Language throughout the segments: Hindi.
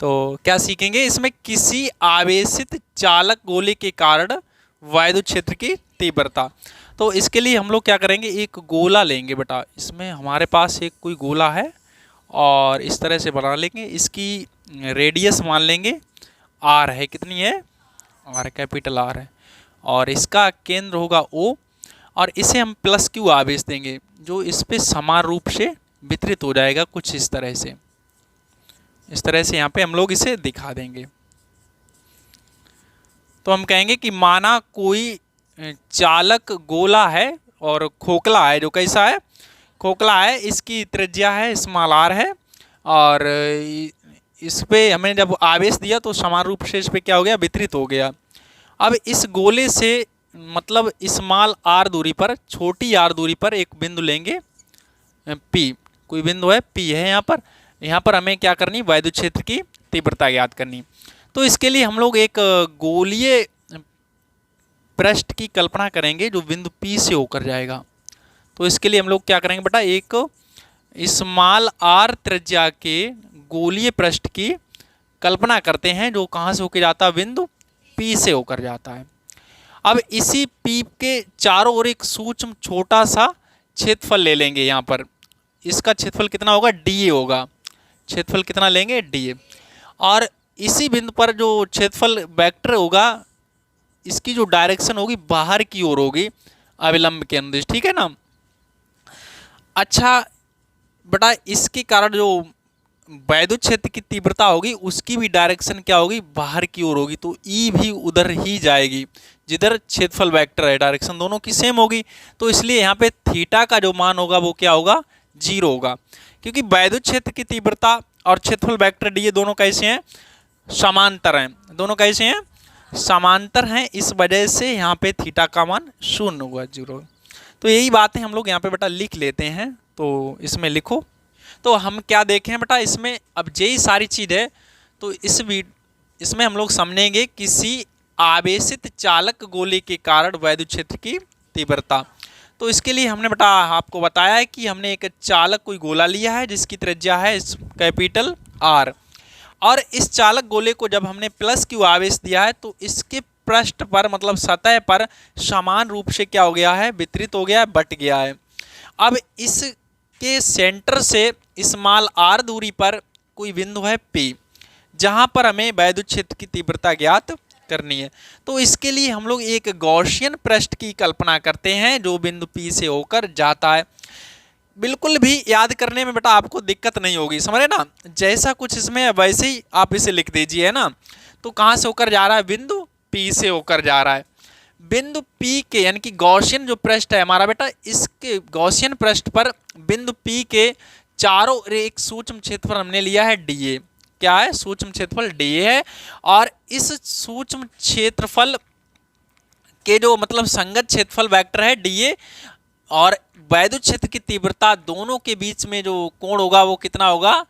तो क्या सीखेंगे इसमें, किसी आवेशित चालक गोले के कारण वैद्युत क्षेत्र की तीव्रता। तो इसके लिए हम लोग क्या करेंगे, एक गोला लेंगे बेटा, इसमें हमारे पास एक कोई गोला है और इस तरह से बना लेंगे। इसकी रेडियस मान लेंगे आर है, कितनी है, आर, कैपिटल आर है, और इसका केंद्र होगा ओ, और इसे हम प्लस क्यू आवेश देंगे जो इस पे समान रूप से वितरित हो जाएगा, कुछ इस तरह से। इस तरह से यहाँ पे हम लोग इसे दिखा देंगे। तो हम कहेंगे कि माना कोई चालक गोला है और खोखला है, जो कैसा है, खोखला है, इसकी त्रिज्या है स्मॉल आर है, और इस पे हमें जब आवेश दिया तो समान रूप से इस पे क्या हो गया, वितरित हो गया। अब इस गोले से मतलब स्मॉल आर दूरी पर, छोटी आर दूरी पर एक बिंदु लेंगे पी, कोई बिंदु है पी है यहाँ पर हमें क्या करनी, वैद्युत क्षेत्र की तीव्रता ज्ञात करनी। तो इसके लिए हम लोग एक गोलीय पृष्ठ की कल्पना करेंगे जो बिंदु पी से होकर जाएगा। तो इसके लिए हम लोग क्या करेंगे बेटा, एक स्मॉल आर त्रिज्या के गोलीय पृष्ठ की कल्पना करते हैं जो कहाँ से होकर जाता है, बिंदु पी से होकर जाता है। अब इसी पी के चारों ओर एक सूक्ष्म छोटा सा क्षेत्रफल ले लेंगे। यहाँ पर इसका क्षेत्रफल कितना होगा, डी होगा, क्षेत्रफल कितना लेंगे, डी। और इसी बिंदु पर जो क्षेत्रफल वेक्टर होगा, इसकी जो डायरेक्शन होगी बाहर की ओर होगी अविलंब के अनुदिश, ठीक है ना। अच्छा बेटा, इसके कारण जो वैद्युत क्षेत्र की तीव्रता होगी उसकी भी डायरेक्शन क्या होगी, बाहर की ओर होगी, तो ई भी उधर ही जाएगी जिधर क्षेत्रफल वेक्टर है, डायरेक्शन दोनों की सेम होगी। तो इसलिए यहाँ पे थीटा का जो मान होगा वो क्या होगा, 0 होगा, क्योंकि वैद्युत क्षेत्र की तीव्रता और क्षेत्रफल वेक्टर डी ये दोनों कैसे हैं, समांतर हैं, दोनों कैसे हैं, समांतर हैं, इस वजह से यहाँ पे थीटा का मान 0 होगा, 0। तो यही बातें हम लोग यहाँ पे बेटा लिख लेते हैं, तो इसमें लिखो। तो हम क्या देखें बेटा इसमें, अब यही सारी चीज़ है, तो इसमें हम लोग समझेंगे किसी आवेशित चालक गोले के कारण वैद्युत क्षेत्र की तीव्रता। तो इसके लिए हमने बेटा आपको बताया है कि हमने एक चालक कोई गोला लिया है जिसकी त्रिज्या है कैपिटल आर, और इस चालक गोले को जब हमने प्लस क्यू आवेश दिया है तो इसके पृष्ठ पर मतलब सतह पर समान रूप से क्या हो गया है, वितरित हो गया है, बट गया है। अब इसके सेंटर से स्मॉल आर दूरी पर कोई बिंदु है पी, जहां पर हमें वैद्युत क्षेत्र की तीव्रता ज्ञात करनी है। तो इसके लिए हम लोग एक गॉसियन पृष्ठ की कल्पना करते हैं जो बिंदु पी से होकर जाता है। बिल्कुल भी याद करने में बेटा आपको दिक्कत नहीं होगी, समझ रहे ना, जैसा कुछ इसमें वैसे ही आप इसे लिख दीजिए, है ना। तो कहाँ से होकर जा रहा है, बिंदु पी से होकर जा रहा है। बिंदु पी के यानी कि गॉसियन जो पृष्ठ है हमारा बेटा, इसके गॉसियन पृष्ठ पर बिंदु पी के चारों ओर एक सूक्ष्म क्षेत्रफल हमने लिया है डीए। क्या है, सूक्ष्म क्षेत्रफल डीए है, और इस सूक्ष्म क्षेत्रफल के जो मतलब संगत क्षेत्रफल वेक्टर है डीए और वैद्युत क्षेत्र की तीव्रता, दोनों के बीच में जो कोण होगा वो कितना होगा,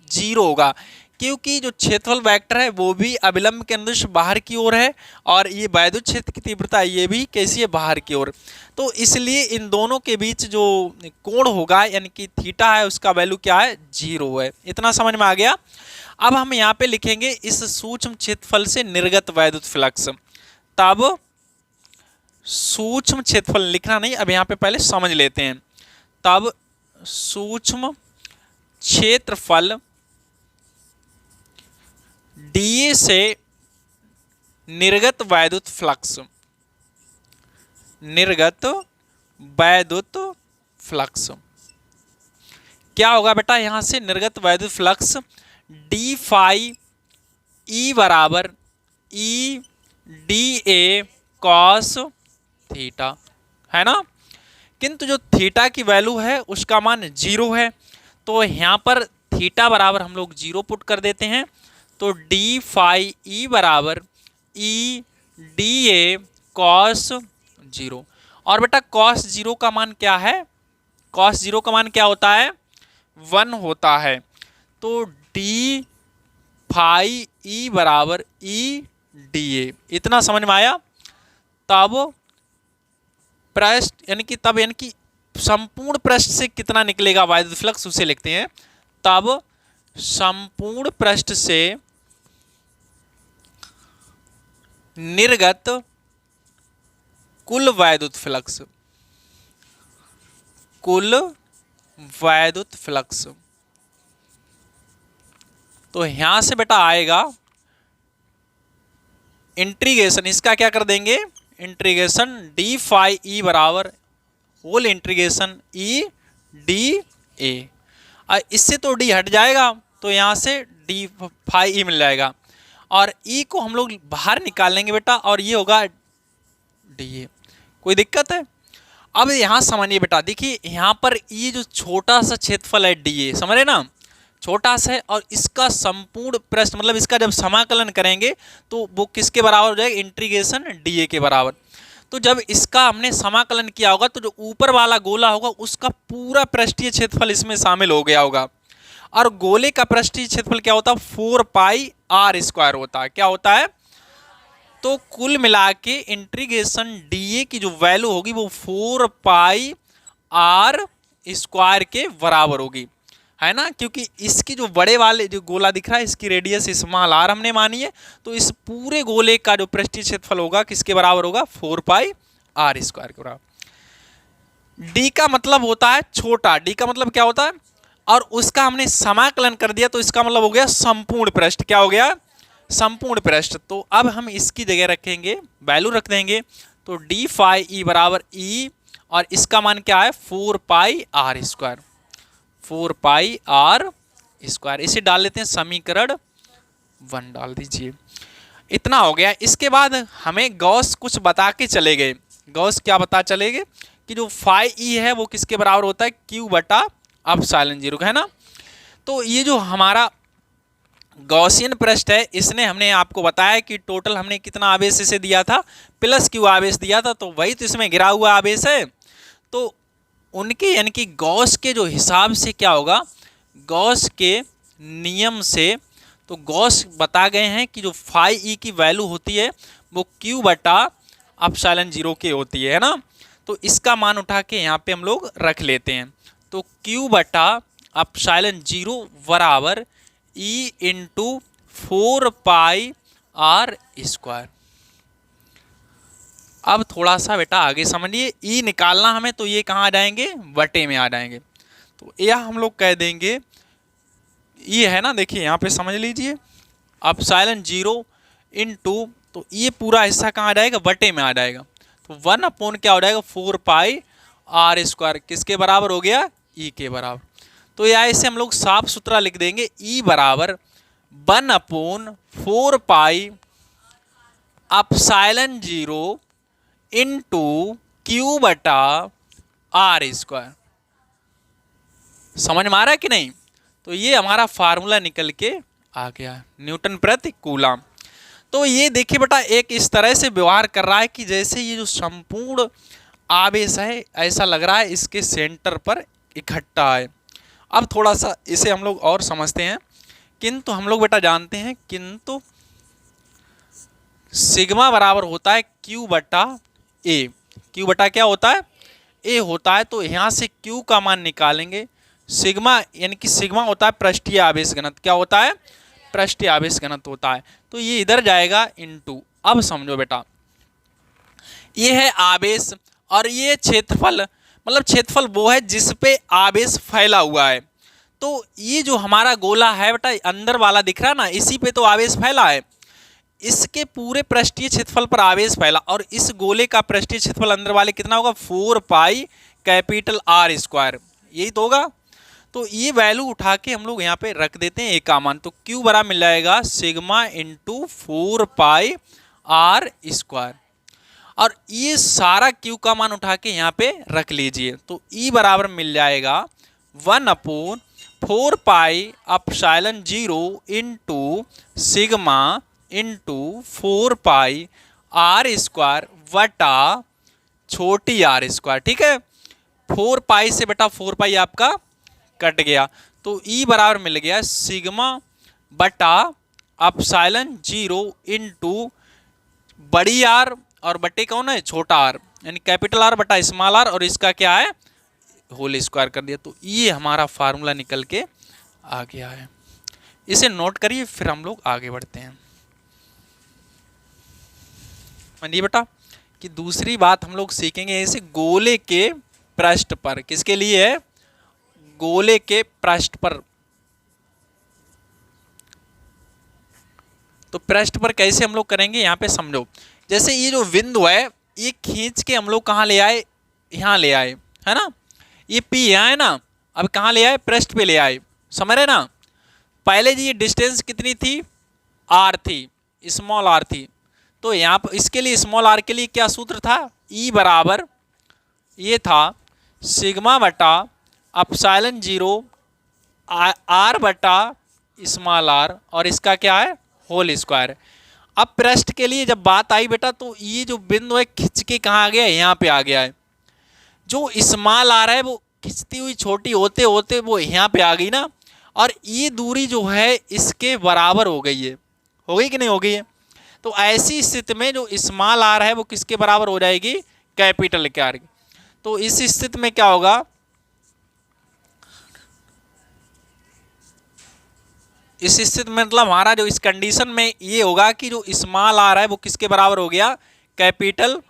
0 होगा, क्योंकि जो क्षेत्रफल वेक्टर है वो भी अविलंब के अनुदिश बाहर की ओर है, और ये वैद्युत क्षेत्र की तीव्रता ये भी कैसी है, बाहर की ओर। तो इसलिए इन दोनों के बीच जो कोण होगा यानी कि थीटा है उसका वैल्यू क्या है, 0 है। इतना समझ में आ गया। अब हम यहाँ पे लिखेंगे इस सूक्ष्म क्षेत्रफल से निर्गत वैद्युत फ्लक्स। तब सूक्ष्म क्षेत्रफल लिखना नहीं, अब यहाँ पे पहले समझ लेते हैं। तब सूक्ष्म क्षेत्रफल डीए से निर्गत वैद्युत फ्लक्स, निर्गत वैद्युत फ्लक्स क्या होगा बेटा, यहां से निर्गत वैद्युत फ्लक्स डी फाई ई बराबर ई डी ए कॉस थीटा, है ना। किंतु जो थीटा की वैल्यू है उसका मान 0 है, तो यहाँ पर थीटा बराबर हम लोग 0 पुट कर देते हैं। तो डी फाई ई बराबर ई डी ए कॉस 0, और बेटा कॉस 0 का मान क्या है, कॉस 0 का मान क्या होता है, 1 होता है। तो डी फाई ई बराबर ई डी ए, इतना समझ में आया। तब पृष्ठ यानी कि संपूर्ण पृष्ठ से कितना निकलेगा वैद्युत फ्लक्स उसे लिखते हैं। तब संपूर्ण पृष्ठ से निर्गत कुल वैद्युत फ्लक्स, कुल वैद्युत फ्लक्स। तो यहां से बेटा आएगा इंटीग्रेशन, इसका क्या कर देंगे, इंटीग्रेशन डी फाई ई बराबर whole integration E D A. इससे तो डी हट जाएगा, तो यहां से डी फाई ई मिल जाएगा, और ई को हम लोग बाहर निकाल लेंगे बेटा, और ये होगा डी ए। कोई दिक्कत है? अब यहां समझिए बेटा, देखिए यहां पर ये जो छोटा सा क्षेत्रफल है डी ए, समझ रहे ना, छोटा सा है, और इसका संपूर्ण पृष्ठ मतलब इसका जब समाकलन करेंगे तो वो किसके बराबर हो जाएगा, इंटीग्रेशन डी ए के बराबर। तो जब इसका हमने समाकलन किया होगा तो जो ऊपर वाला गोला होगा उसका पूरा पृष्ठीय क्षेत्रफल इसमें शामिल हो गया होगा, और गोले का पृष्ठीय क्षेत्रफल क्या होता है, 4 पाई आर स्क्वायर होता है। क्या होता है? तो कुल मिला के इंटीग्रेशन डीए की जो वैल्यू होगी वो 4 पाई आर स्क्वायर के बराबर होगी, है ना, क्योंकि इसकी जो बड़े वाले जो गोला दिख रहा है इसकी रेडियस स्मॉल आर हमने मानी है, तो इस पूरे गोले का जो पृष्ठीय क्षेत्रफल होगा किसके बराबर होगा, 4 पाई आर स्क्वायर के बराबर। डी का मतलब होता है छोटा, डी का मतलब क्या होता है, और उसका हमने समाकलन कर दिया तो इसका मतलब हो गया संपूर्ण पृष्ठ। क्या हो गया? संपूर्ण पृष्ठ। तो अब हम इसकी जगह रखेंगे, वैल्यू रख देंगे, तो डी फाई ई बराबर ई, और इसका मान क्या है, 4 pi are square, 4 pi are square. इसे डाल लेते हैं समीकरण 1 डाल दीजिए। इतना हो गया। इसके बाद हमें गॉस कुछ बता के चले गए। गॉस क्या बता चले गए कि जो फाई ई है वो किसके बराबर होता है, क्यू बटा एप्सिलॉन जीरो, है ना। तो ये जो हमारा गॉसियन पृष्ठ है इसने हमने आपको बताया कि टोटल हमने कितना आवेश इसे दिया था, प्लस क्यू आवेश दिया था, तो वही तो इसमें गिरा हुआ आवेश है। तो उनके यानी कि गॉस के जो हिसाब से क्या होगा, गॉस के नियम से, तो गॉस बता गए हैं कि जो फाई ई की वैल्यू होती है वो क्यू बटा एप्सिलॉन जीरो के होती है ना। तो इसका मान उठा के यहाँ पे हम लोग रख लेते हैं। तो क्यू बटा एप्सिलॉन जीरो बराबर E into 4 pi are square. अब थोड़ा सा बेटा आगे समझिए, ई निकालना हमें, तो ये कहाँ आ जाएंगे, बटे में आ जाएंगे। तो यह हम लोग कह देंगे ये है ना, देखिए यहाँ पे समझ लीजिए, एप्सिलॉन जीरो इंटू, तो ये पूरा हिस्सा कहाँ आ जाएगा, बटे में आ जाएगा। तो 1 अपॉन क्या हो जाएगा, 4 पाई आर स्क्वायर, किसके बराबर हो गया, ई के बराबर। तो या इसे हम लोग साफ सुथरा लिख देंगे, ई बराबर 1 upon 4 pi epsilon zero into Q बटा आर स्क्वायर। समझ में आ रहा है कि नहीं? तो ये हमारा फार्मूला निकल के आ गया, न्यूटन प्रति कूलम। तो ये देखिए बेटा, एक इस तरह से व्यवहार कर रहा है कि जैसे ये जो संपूर्ण आवेश है ऐसा लग रहा है इसके सेंटर पर इकट्ठा है। अब थोड़ा सा इसे हम लोग और समझते हैं। किंतु हम लोग बेटा जानते हैं, किंतु सिग्मा बराबर होता है क्यू बटा ए। क्यू बटा क्या होता है, ए होता है। तो यहाँ से क्यू का मान निकालेंगे, सिग्मा यानी कि सिग्मा होता है पृष्ठीय आवेश घनत्व। क्या होता है, पृष्ठीय आवेश घनत्व होता है। तो ये इधर जाएगा इनटू, अब समझो बेटा, ये है आवेश और ये क्षेत्रफल, मतलब क्षेत्रफल वो है जिस पे आवेश फैला हुआ है। तो ये जो हमारा गोला है बेटा अंदर वाला दिख रहा है ना, इसी पे तो आवेश फैला है। इसके पूरे पृष्ठीय क्षेत्रफल पर आवेश फैला, और इस गोले का पृष्ठीय क्षेत्रफल अंदर वाले कितना होगा, 4 पाई कैपिटल आर स्क्वायर, यही तो होगा। तो ये वैल्यू उठा के हम लोग यहाँ पे रख देते हैं, एक का मान। तो क्यू बराबर मिल जाएगा sigma into 4 pi are square, और ये सारा क्यू का मान उठा के यहाँ पे रख लीजिए। तो ई बराबर मिल जाएगा 1 upon 4 pi epsilon zero into sigma into 4 pi are square बटा छोटी आर स्क्वायर। ठीक है, 4 पाई से बेटा 4 पाई आपका कट गया, तो ई बराबर मिल गया सिग्मा बटा एप्सिलॉन जीरो इंटू बड़ी आर और बटे कौन है, छोटा आर, यानी कैपिटल आर बटा स्मॉल आर, और इसका क्या है, होल स्क्वायर कर दिया। तो ये हमारा फार्मूला निकल के आ गया है। इसे नोट करिए, फिर हम लोग आगे बढ़ते हैं। मानिए बेटा कि दूसरी बात हम लोग सीखेंगे ऐसे गोले के पृष्ठ पर, किसके लिए है, गोले के पृष्ठ पर। तो पृष्ठ पर कैसे हम लोग करेंगे यहाँ पे समझो। जैसे ये जो बिंदु है ये खींच के हम लोग कहाँ ले आए, यहाँ ले आए, है ना, ये पी यहाँ है ना, अब कहाँ ले आए, पृष्ठ पे ले आए, समझ रहे ना। पहले जी ये डिस्टेंस कितनी थी, आर थी, स्मॉल आर थी, तो यहाँ पर इसके लिए स्मॉल आर के लिए क्या सूत्र था, ई बराबर ये था सिग्मा बटा अपसाइलन जीरो आर बटा स्मॉल आर, और इसका क्या है, होल स्क्वायर। अब पृष्ठ के लिए जब बात आई बेटा तो ये जो बिंदु है खिंच के कहाँ आ गया है, यहाँ पे आ गया है। जो स्मॉल आर है वो खिंचती हुई छोटी होते होते वो यहाँ पे आ गई ना, और ये दूरी जो है इसके बराबर हो गई है, हो गई कि नहीं हो गई है। तो ऐसी स्थिति में जो स्मॉल आर है वो किसके बराबर हो जाएगी, कैपिटल के आर की। तो इस स्थिति में क्या होगा, इस स्थिति में मतलब हमारा जो इस कंडीशन में ये होगा कि जो स्मॉल आर है वो किसके बराबर हो गया, कैपिटल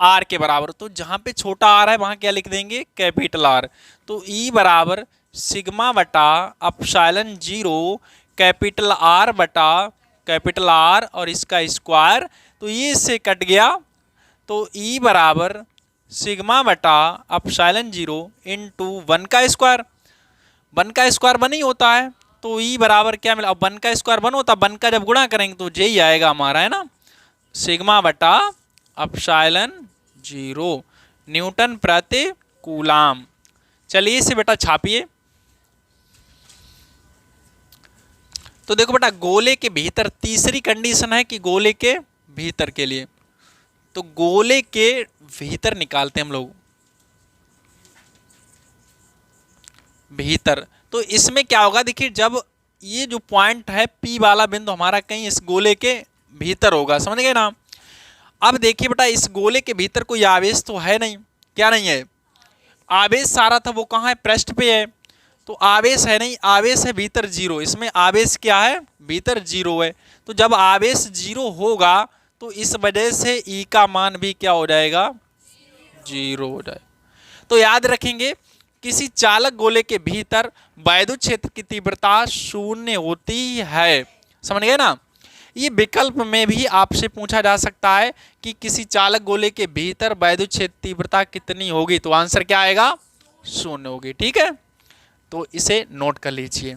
आर के बराबर। तो जहाँ पे छोटा आर है वहाँ क्या लिख देंगे, कैपिटल आर। तो ई बराबर सिग्मा बटा अपसाइलन जीरो कैपिटल आर बटा कैपिटल आर और इसका स्क्वायर, तो ये इससे कट गया। तो ई बराबर सिग्मा बटा अपसाइलन जीरो इंटू 1 का स्क्वायर, 1 का स्क्वायर 1 ही होता है, तो ई बराबर क्या मिला, अब 1 का स्क्वायर 1 होता है, 1 का जब गुणा करेंगे तो जे ही आएगा हमारा, है ना, सिग्मा बटा अपसाइलन जीरो न्यूटन प्रति कूलाम। चलिए इसे बेटा छापिए। तो देखो बेटा गोले के भीतर तीसरी कंडीशन है कि गोले के भीतर के लिए, तो गोले के भीतर निकालते हैं हम लोग, भीतर। तो इसमें क्या होगा, देखिए जब ये जो पॉइंट है पी वाला बिंदु हमारा कहीं इस गोले के भीतर होगा, समझ गए ना। अब देखिए बेटा इस गोले के भीतर कोई आवेश तो है नहीं, क्या नहीं है, आवेश सारा था वो कहाँ है, पृष्ठ पे है, तो आवेश है नहीं, आवेश है भीतर जीरो, इसमें आवेश क्या है, भीतर जीरो है। तो जब आवेश जीरो होगा तो इस वजह से ई का मान भी क्या हो जाएगा, जीरो हो जाएगा। तो याद रखेंगे किसी चालक गोले के भीतर वैद्युत क्षेत्र की तीव्रता शून्य होती है, समझ गए ना। ये विकल्प में भी आपसे पूछा जा सकता है कि किसी चालक गोले के भीतर वैद्युत क्षेत्र तीव्रता कितनी होगी, तो आंसर क्या आएगा, शून्य होगी, ठीक है। तो इसे नोट कर लीजिए।